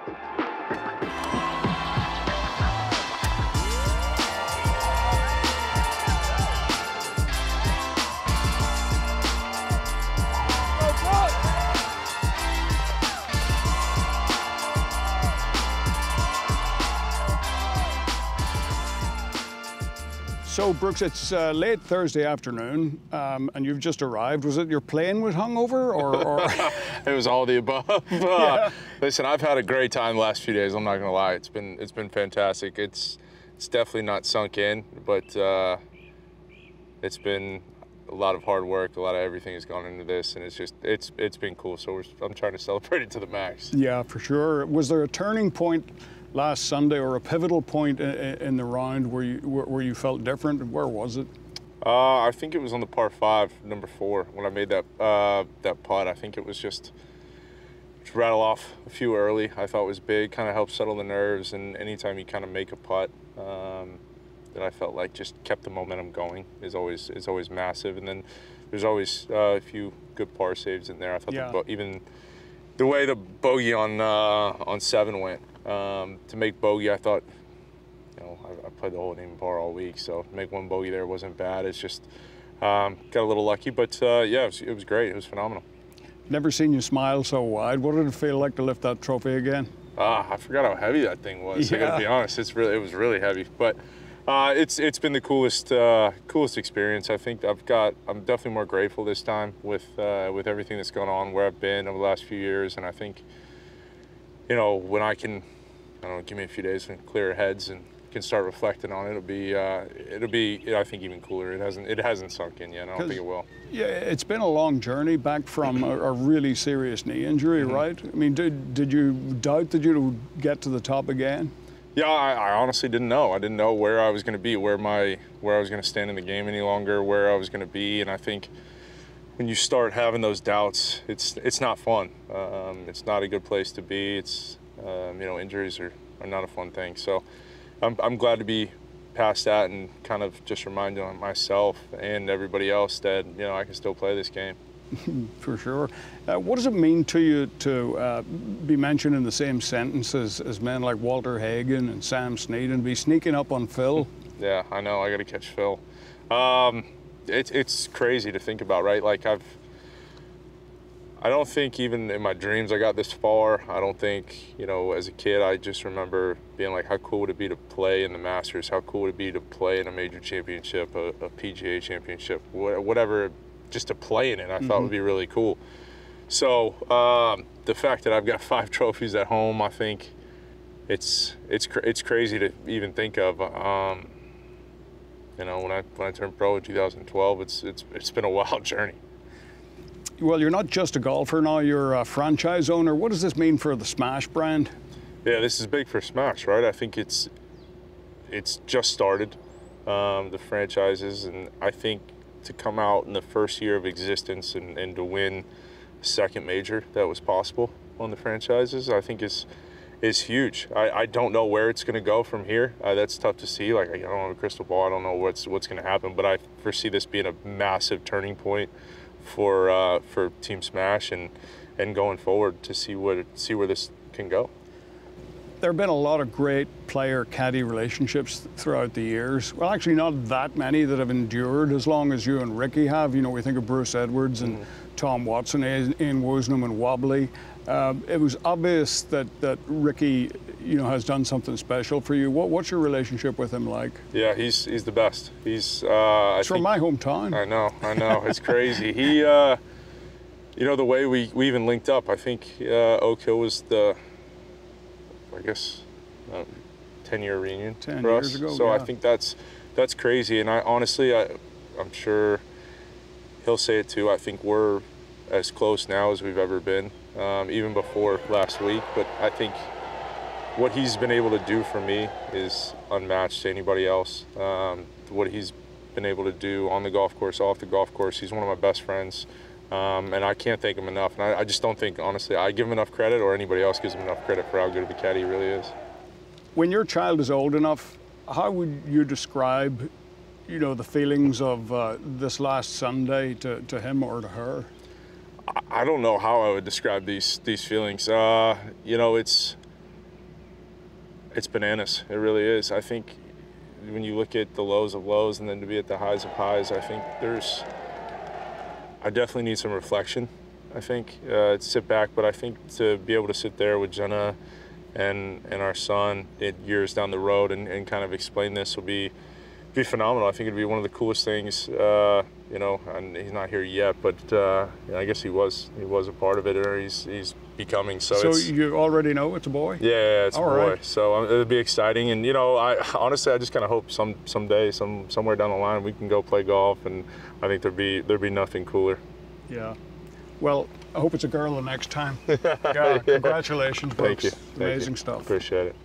So, Brooks, it's late Thursday afternoon, and you've just arrived. Was it your plane was hungover, or? It was all the above. Yeah. Listen, I've had a great time the last few days. I'm not gonna lie. It's been fantastic. It's definitely not sunk in, but it's been a lot of hard work. A lot of everything has gone into this, and it's been cool. So I'm trying to celebrate it to the max. Yeah, for sure. Was there a turning point last Sunday, or a pivotal point in the round where you felt different? Where was it? I think it was on the par 5, number 4, when I made that putt. I think it was just rattle off a few early. I thought it was big, kind of helped settle the nerves. And anytime you kind of make a putt that I felt like just kept the momentum going is always massive. And then there's always a few good par saves in there. I thought even the way the bogey on 7 went. To make bogey, I thought, you know, I played the whole name par all week, so to make one bogey there wasn't bad. It's just got a little lucky, but yeah, it was great. It was phenomenal. Never seen you smile so wide. What did it feel like to lift that trophy again? I forgot how heavy that thing was. Yeah. I gotta be honest, it was really heavy, but it's been the coolest experience. I think I'm definitely more grateful this time with everything that's going on, where I've been over the last few years, and I think, you know, when I don't know, give me a few days and clear our heads and can start reflecting on it, it'll be I think even cooler. It hasn't sunk in yet. I don't think it will. Yeah, it's been a long journey back from a really serious knee injury, right? I mean, did you doubt that you'd get to the top again? Yeah, I honestly didn't know. I didn't know where I was going to be, where I was going to stand in the game any longer, where I was going to be, and I think when you start having those doubts, it's not fun. It's not a good place to be. It's you know, injuries are not a fun thing. So I'm glad to be past that and kind of just reminding myself and everybody else that, you know, I can still play this game. For sure. What does it mean to you to be mentioned in the same sentence as men like Walter Hagen and Sam Snead and be sneaking up on Phil? Yeah, I know. I got to catch Phil. It's crazy to think about, right? Like I don't think even in my dreams I got this far. I don't think, you know, as a kid, I just remember being like, how cool would it be to play in the Masters? How cool would it be to play in a major championship, a PGA Championship, whatever, just to play in it, I thought would be really cool. So the fact that I've got 5 trophies at home, I think it's crazy to even think of. You know, when I turned pro in 2012, it's been a wild journey. Well, you're not just a golfer now, you're a franchise owner. What does this mean for the Smash brand? Yeah, this is big for Smash, right? I think it's just started, the franchises, and I think to come out in the first year of existence and to win a second major that was possible on the franchises, I think is huge. I don't know where it's going to go from here. That's tough to see. Like, I don't have a crystal ball. I don't know what's going to happen, but I foresee this being a massive turning point for Team Smash and going forward to see where this can go. There have been a lot of great player-caddy relationships throughout the years. Well, actually not that many that have endured as long as you and Ricky have. You know, we think of Bruce Edwards and Tom Watson, Ian Woosnam and Wobbly. It was obvious that Ricky, you know, has done something special for you. What's your relationship with him like? Yeah, he's the best. He's from my hometown. I know. It's crazy. He, you know, the way we even linked up, I think Oak Hill was the, I guess, 10-year reunion 10 for years us. ago, So yeah. I think that's crazy. And I'm sure he'll say it too. I think we're as close now as we've ever been, even before last week. But I think what he's been able to do for me is unmatched to anybody else. What he's been able to do on the golf course, off the golf course, he's one of my best friends. And I can't thank him enough. And I just don't think, honestly, I give him enough credit or anybody else gives him enough credit for how good of a caddy he really is. When your child is old enough, how would you describe, you know, the feelings of this last Sunday to him or to her? I don't know how I would describe these feelings. You know, it's It's bananas. It really is. I think when you look at the lows of lows and then to be at the highs of highs, I think I definitely need some reflection. I think to sit back, but I think to be able to sit there with Jenna and our son years down the road and kind of explain this will be phenomenal. I think it'd be one of the coolest things, you know, and he's not here yet, but I guess he was a part of it, or he's becoming. So you already know it's a boy? Yeah, it's a boy. Right. So it'll be exciting, and you know, I honestly just kind of hope someday, somewhere down the line, we can go play golf, and I think there'd be nothing cooler. Yeah. Well, I hope it's a girl the next time. Yeah, congratulations, folks. Thank you. Amazing stuff. Appreciate it.